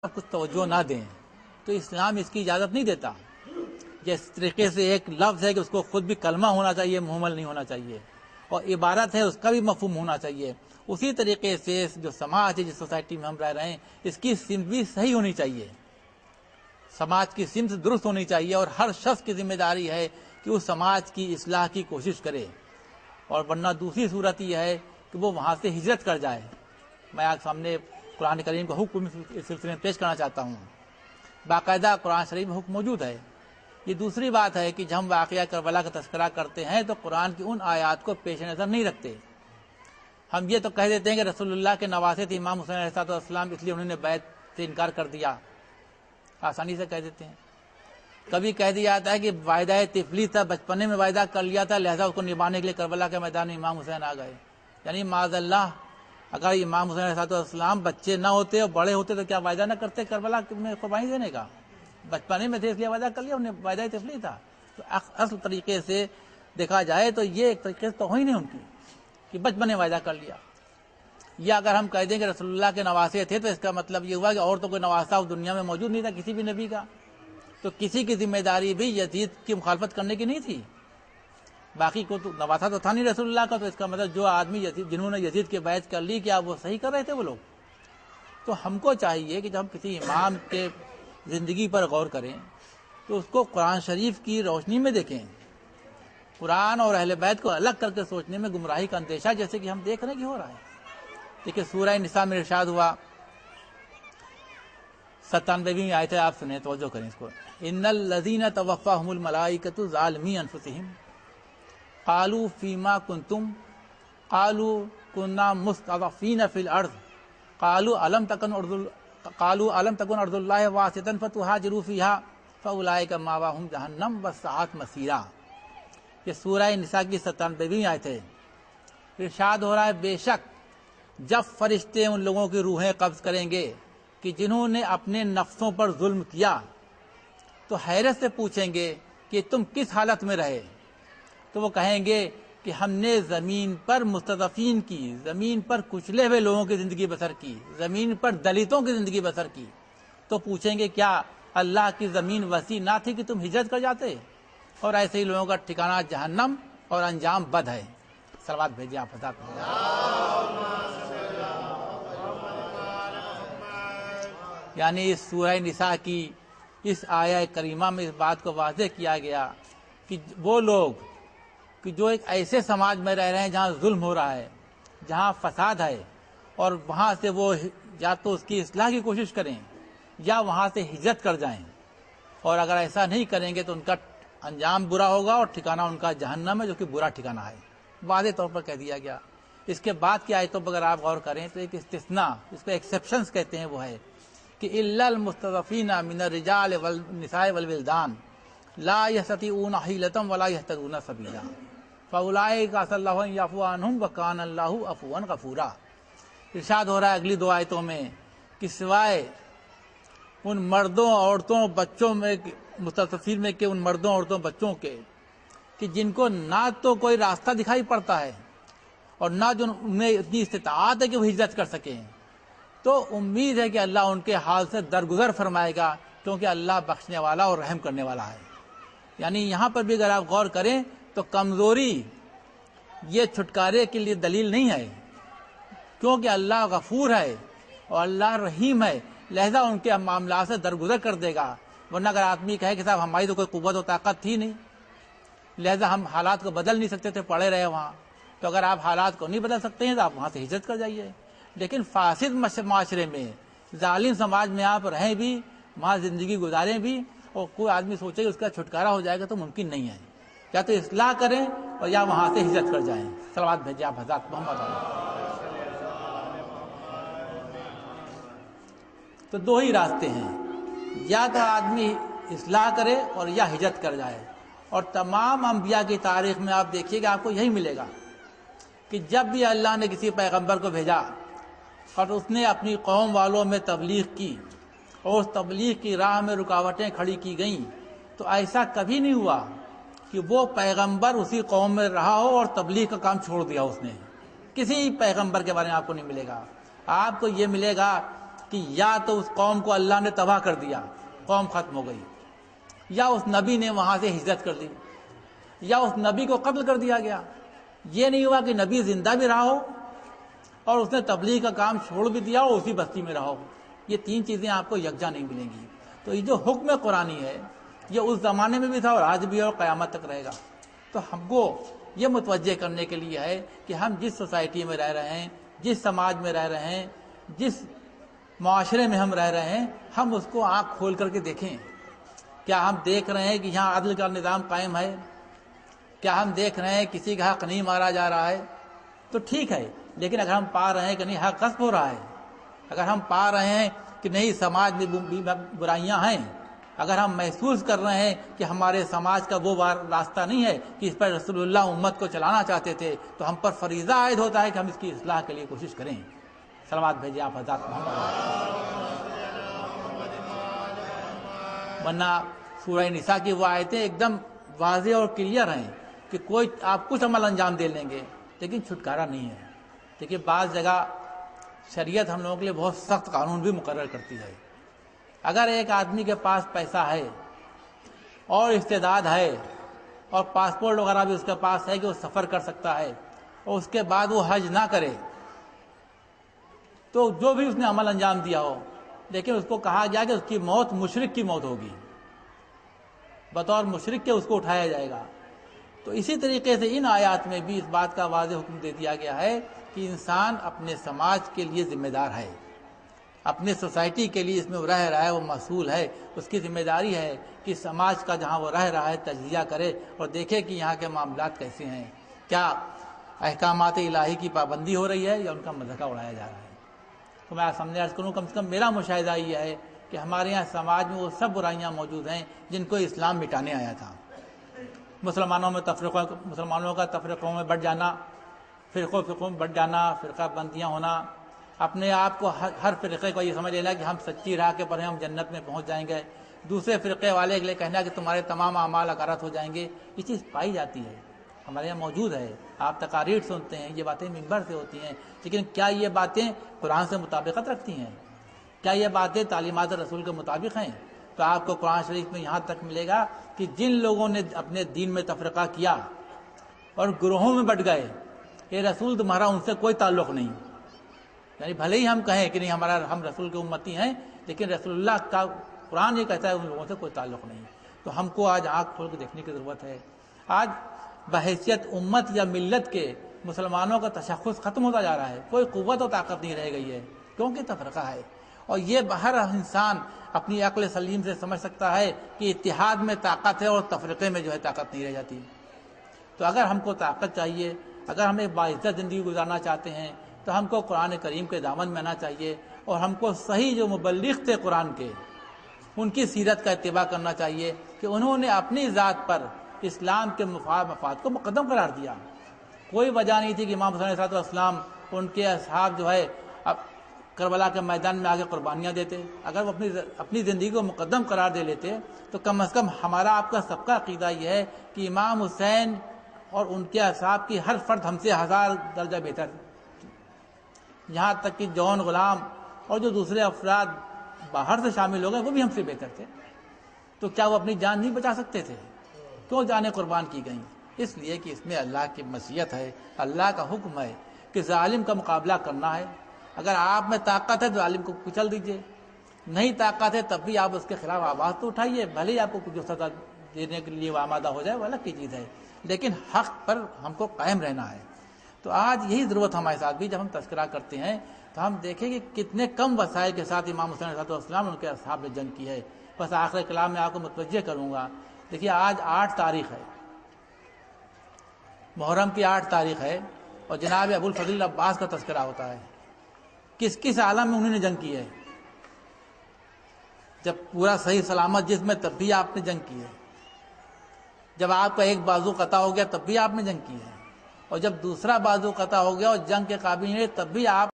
کچھ توجہ نہ دیں تو اسلام اس کی اجازت نہیں دیتا. جس طریقے سے ایک لفظ ہے کہ اس کو خود بھی کلمہ ہونا چاہیے، محمل نہیں ہونا چاہیے، اور عبارت ہے اس کا بھی مفہوم ہونا چاہیے، اسی طریقے سے جو سماج ہے، جس سوسائٹی میں ہم رہ رہے ہیں، اس کی سمت بھی صحیح ہونی چاہیے. سماج کی سمت درست ہونی چاہیے، اور ہر شخص کی ذمہ داری ہے کہ اس سماج کی اصلاح کی کوشش کرے. اور ورنہ دوسری صورت یہ ہے کہ وہ وہاں سے ہجرت کر جائے. میں آپ سامنے قرآن کریم کا حکم اس سلسلے میں پیش کرنا چاہتا ہوں. باقاعدہ قرآن شریف میں حکم موجود ہے. یہ دوسری بات ہے کہ جب ہم واقعہ کربلا کا تذکرہ کرتے ہیں تو قرآن کی ان آیات کو پیش نظر نہیں رکھتے. ہم یہ تو کہہ دیتے ہیں کہ رسول اللہ کے نواسے تھے امام حسین علیہ السلام، اس لیے انہوں نے بیعت سے انکار کر دیا. آسانی سے کہہ دیتے ہیں. کبھی کہہ دیا جاتا ہے کہ وعدہ طفلی تھا، بچپنے میں وعدہ کر لیا تھا، لہذا اس کو نبھانے کے لیے کربلا کے میدان میں امام حسین آ گئے. یعنی معاذ اللہ، اگر امام حسین علیہ السلام بچے نہ ہوتے اور بڑے ہوتے تو کیا وعدہ نہ کرتے کربلا میں قربانی دینے کا؟ بچپنے میں تھے اس لیے وعدہ کر لیا، انہیں وعدہ طفلی تھا. تو اصل طریقے سے دیکھا جائے تو یہ ایک طریقے سے توہین ہے ان کی کہ بچپنے وعدہ کر لیا. یا اگر ہم کہہ دیں کہ رسول اللہ کے نواسے تھے تو اس کا مطلب یہ ہوا کہ اور تو کوئی نواسا اس دنیا میں موجود نہیں تھا کسی بھی نبی کا، تو کسی کی ذمہ داری بھی یزید کی مخالفت کرنے کی نہیں تھی. باقی کو تو نواسا تو تھا نہیں رسول اللہ کا، تو اس کا مطلب جو آدمی جنہوں نے یزید کی بیعت کر لی، کیا وہ صحیح کر رہے تھے وہ لوگ؟ تو ہم کو چاہیے کہ جب ہم کسی امام کے زندگی پر غور کریں تو اس کو قرآن شریف کی روشنی میں دیکھیں. قرآن اور اہل بیت کو الگ کر کے سوچنے میں گمراہی کا اندیشہ جیسے کہ ہم دیکھ رہے ہیں کہ ہو رہا ہے. دیکھیے سورہ نساء میں ارشاد ہوا، 97ویں آیت ہے، آپ سنیں، توجہ کریں اس کو. ان الذین توفاہم الملائکۃ ظالمی انفسہم قالوا فیما کنتم قالوا کنا مستضعفین فی الارض قالوا الم تکن ارض اللہ واسعۃ فتہاجروا فیہا فاولئک مأواہم جہنم وساءت مصیرا. یہ سورہ نساء کی 97ویں آیت ہے. ارشاد ہو رہا ہے بے شک جب فرشتے ان لوگوں کی روحیں قبض کریں گے کہ جنہوں نے اپنے نفسوں پر ظلم کیا، تو حیرت سے پوچھیں گے کہ تم کس حالت میں رہے؟ تو وہ کہیں گے کہ ہم نے زمین پر مستضعفین کی، زمین پر کچلے ہوئے لوگوں کی زندگی بسر کی، زمین پر دلتوں کی زندگی بسر کی. تو پوچھیں گے کیا اللہ کی زمین وسیع نہ تھی کہ تم ہجرت کر جاتے؟ اور ایسے ہی لوگوں کا ٹھکانہ جہنم اور انجام بد ہے. صلوات بھیجیں آپ حضرات. یعنی اس سورہ نساء کی اس آیہ کریمہ میں اس بات کو واضح کیا گیا کہ وہ لوگ کہ جو ایک ایسے سماج میں رہ رہے ہیں جہاں ظلم ہو رہا ہے، جہاں فساد ہے، اور وہاں سے وہ یا تو اس کی اصلاح کی کوشش کریں یا وہاں سے ہجرت کر جائیں، اور اگر ایسا نہیں کریں گے تو ان کا انجام برا ہوگا اور ٹھکانہ ان کا جہنم ہے، جو کہ برا ٹھکانہ ہے. واضح طور پر کہہ دیا گیا. اس کے بعد کی آیتوں پر اگر آپ غور کریں تو ایک استثناء، اس کو ایکسیپشنز کہتے ہیں، وہ ہے کہ الا المستضعفین من الرجال والنساء والولدان لا یستطیعون حیلۃ ولا یہتدون سبیلا فاولئک عسى اللہ ان یعفو عنہم وکان اللہ عفوا غفورا. ارشاد ہو رہا ہے اگلی دو آیتوں میں کہ سوائے ان مردوں عورتوں بچوں میں مستضعفین میں کہ ان مردوں عورتوں بچوں کے کہ جن کو نہ تو کوئی راستہ دکھائی پڑتا ہے اور نہ جو انہیں اتنی استطاعت ہے کہ وہ ہجرت کر سکیں، تو امید ہے کہ اللہ ان کے حال سے درگزر فرمائے گا، کیونکہ اللہ بخشنے والا اور رحم کرنے والا ہے. یعنی یہاں پر بھی اگر آپ غور کریں تو کمزوری یہ چھٹکارے کے لیے دلیل نہیں ہے، کیونکہ اللہ غفور ہے اور اللہ رحیم ہے، لہذا ان کے معاملات سے درگزر کر دے گا. ورنہ اگر آدمی کہے کہ صاحب ہماری تو کوئی قوت و طاقت تھی نہیں، لہذا ہم حالات کو بدل نہیں سکتے تھے، پڑے رہے وہاں، تو اگر آپ حالات کو نہیں بدل سکتے ہیں تو آپ وہاں سے ہجرت کر جائیے. لیکن فاسد معاشرے میں، ظالم سماج میں آپ رہیں بھی، وہاں زندگی گزاریں بھی، اور کوئی آدمی سوچے کہ اس کا چھٹکارا ہو جائے گا تو ممکن نہیں ہے. یا تو اصلاح کریں اور یا وہاں سے ہجرت کر جائیں. صلوات بھیجیں آپ حضرات محمد علیہ. تو دو ہی راستے ہیں، یا تو آدمی اصلاح کرے اور یا ہجرت کر جائے. اور تمام انبیاء کی تاریخ میں آپ دیکھیے کہ آپ کو یہی ملے گا کہ جب بھی اللہ نے کسی پیغمبر کو بھیجا اور اس نے اپنی قوم والوں میں تبلیغ کی اور اس تبلیغ کی راہ میں رکاوٹیں کھڑی کی گئیں، تو ایسا کبھی نہیں ہوا کہ وہ پیغمبر اسی قوم میں رہا ہو اور تبلیغ کا کام چھوڑ دیا اس نے. کسی پیغمبر کے بارے میں آپ کو نہیں ملے گا. آپ کو یہ ملے گا کہ یا تو اس قوم کو اللہ نے تباہ کر دیا، قوم ختم ہو گئی، یا اس نبی نے وہاں سے ہجرت کر دی، یا اس نبی کو قتل کر دیا گیا۔ یہ نہیں ہوا کہ نبی زندہ بھی رہا ہو اور اس نے تبلیغ کا کام چھوڑ بھی دیا اور اسی بستی میں رہا ہو۔ یہ تین چیزیں آپ کو یکجا نہیں ملیں گی۔ تو یہ جو حکم قرآنی ہے یہ اس زمانے میں بھی تھا اور آج بھی ہے اور قیامت تک رہے گا۔ تو ہم کو یہ متوجہ کرنے کے لیے ہے کہ ہم جس سوسائٹی میں رہ رہے ہیں، جس سماج میں رہ رہے ہیں، جس معاشرے میں ہم رہ رہے ہیں، ہم اس کو آنکھ کھول کر کے دیکھیں۔ کیا ہم دیکھ رہے ہیں کہ یہاں عدل کا نظام قائم ہے؟ کیا ہم دیکھ رہے ہیں کسی کا حق نہیں مارا جا رہا ہے؟ تو ٹھیک ہے، لیکن اگر ہم پا رہے ہیں کہ نہیں حق غصب ہو رہا ہے، اگر ہم پا رہے ہیں کہ نہیں سماج میں برائیاں ہیں، اگر ہم محسوس کر رہے ہیں کہ ہمارے سماج کا وہ راستہ نہیں ہے کہ اس پر رسول اللہ امت کو چلانا چاہتے تھے، تو ہم پر فریضہ عائد ہوتا ہے کہ ہم اس کی اصلاح کے لیے کوشش کریں۔ صلوات بھیجیں آپ حضرات محمد۔ ورنہ سورہ نساء کی وہ آیتیں ایک دم واضح اور کلیئر ہیں کہ کوئی آپ کچھ عمل انجام دے لیں گے لیکن چھٹکارا نہیں ہے۔ دیکھیے بعض جگہ شریعت ہم لوگوں کے لیے بہت سخت قانون بھی مقرر کرتی ہے۔ اگر ایک آدمی کے پاس پیسہ ہے اور استعداد ہے اور پاسپورٹ وغیرہ بھی اس کے پاس ہے کہ وہ سفر کر سکتا ہے اور اس کے بعد وہ حج نہ کرے، تو جو بھی اس نے عمل انجام دیا ہو، لیکن اس کو کہا گیا کہ اس کی موت مشرک کی موت ہوگی، بطور مشرک کے اس کو اٹھایا جائے گا۔ تو اسی طریقے سے ان آیات میں بھی اس بات کا واضح حکم دے دیا گیا ہے کہ انسان اپنے سماج کے لیے ذمہ دار ہے، اپنے سوسائٹی کے لیے اس میں وہ رہ رہا ہے وہ مسئول ہے۔ اس کی ذمہ داری ہے کہ سماج کا جہاں وہ رہ رہا ہے تجزیہ کرے اور دیکھے کہ یہاں کے معاملات کیسے ہیں، کیا احکامات الہی کی پابندی ہو رہی ہے یا ان کا مذاق اڑایا جا رہا ہے۔ تو میں سامنے عرض کروں، کم سے کم میرا مشاہدہ یہ ہے کہ ہمارے یہاں سماج میں وہ سب برائیاں موجود ہیں جن کو اسلام مٹانے آیا تھا۔ مسلمانوں کا تفرقوں میں بٹ جانا، فرقوں میں بٹ جانا، فرقہ بندیاں ہونا، اپنے آپ کو ہر فرقے کو یہ سمجھ لینا کہ ہم سچی راہ کے پر ہیں، ہم جنت میں پہنچ جائیں گے، دوسرے فرقے والے کے لیے کہنا کہ تمہارے تمام اعمال غلط ہو جائیں گے۔ یہ چیز پائی جاتی ہے، ہمارے یہاں موجود ہے۔ آپ تقاریر سنتے ہیں، یہ باتیں منبر سے ہوتی ہیں، لیکن کیا یہ باتیں قرآن سے مطابقت رکھتی ہیں؟ کیا یہ باتیں تعلیمات رسول کے مطابق ہیں؟ تو آپ کو قرآن شریف میں یہاں تک ملے گا کہ جن لوگوں نے اپنے دین میں تفرقہ کیا اور گروہوں میں بٹ گئے، یہ رسول تمہارا ان سے کوئی تعلق نہیں۔ یعنی بھلے ہی ہم کہیں کہ نہیں ہم رسول کے امتی ہیں، لیکن رسول اللہ کا قرآن یہ کہتا ہے ان لوگوں سے کوئی تعلق نہیں۔ تو ہم کو آج آنکھ کھول کے دیکھنے کی ضرورت ہے۔ آج بحیثیت امت یا ملت کے مسلمانوں کا تشخص ختم ہوتا جا رہا ہے، کوئی قوت و طاقت نہیں رہ گئی ہے، کیونکہ تفرقہ ہے۔ اور یہ ہر انسان اپنی عقل سلیم سے سمجھ سکتا ہے کہ اتحاد میں طاقت ہے اور تفرقے میں جو ہے طاقت نہیں رہ جاتی۔ تو اگر ہم کو طاقت چاہیے، اگر ہم ایک باعزت زندگی گزارنا چاہتے ہیں، تو ہم کو قرآن کریم کے دامن میں آنا چاہیے اور ہم کو صحیح جو مبلغ تھے قرآن کے، ان کی سیرت کا اتباع کرنا چاہیے کہ انہوں نے اپنی ذات پر اسلام کے مفاد کو مقدم قرار دیا۔ کوئی وجہ نہیں تھی کہ امام حسین علیہ السلام ان کے اصحاب جو ہے اب کربلا کے میدان میں آگے قربانیاں دیتے۔ اگر وہ اپنی زندگی کو مقدم قرار دے لیتے تو کم از کم ہمارا آپ کا سب کا عقیدہ یہ ہے کہ امام حسین اور ان کے اصحاب کی ہر فرد ہم سے 1000 درجہ بہتر، یہاں تک کہ جون غلام اور جو دوسرے افراد باہر سے شامل ہو گئے وہ بھی ہم سے بہتر تھے۔ تو کیا وہ اپنی جان نہیں بچا سکتے تھے؟ کیوں جانیں قربان کی گئیں؟ اس لیے کہ اس میں اللہ کی مشیت ہے، اللہ کا حکم ہے کہ ظالم کا مقابلہ کرنا ہے۔ اگر آپ میں طاقت ہے تو ظالم کو کچل دیجئے، نہیں طاقت ہے تب بھی آپ اس کے خلاف آواز تو اٹھائیے، بھلے ہی آپ کو جو سزا دینے کے لیے وہ آمادہ ہو جائے وہ الگ کی چیز ہے، لیکن حق پر ہم کو قائم رہنا ہے۔ تو آج یہی ضرورت ہمارے ساتھ بھی، جب ہم تذکرہ کرتے ہیں تو ہم دیکھیں کہ کتنے کم وسائل کے ساتھ امام حسین علیہ السلام ان کے اصحاب نے جنگ کی ہے۔ بس آخر کلام میں آپ کو متوجہ کروں گا، دیکھیے آج 8 تاریخ ہے، محرم کی 8 تاریخ ہے، اور جناب ابو الفضل عباس کا تذکرہ ہوتا ہے۔ کس کس عالم میں انہوں نے جنگ کی ہے؟ جب پورا صحیح سلامت جسم میں تب بھی آپ نے جنگ کی ہے، جب آپ کا ایک بازو قطع ہو گیا تب بھی آپ نے جنگ کی ہے، اور جب دوسرا بازو قطع ہو گیا اور جنگ کے قابل نہیں رہے تب بھی آپ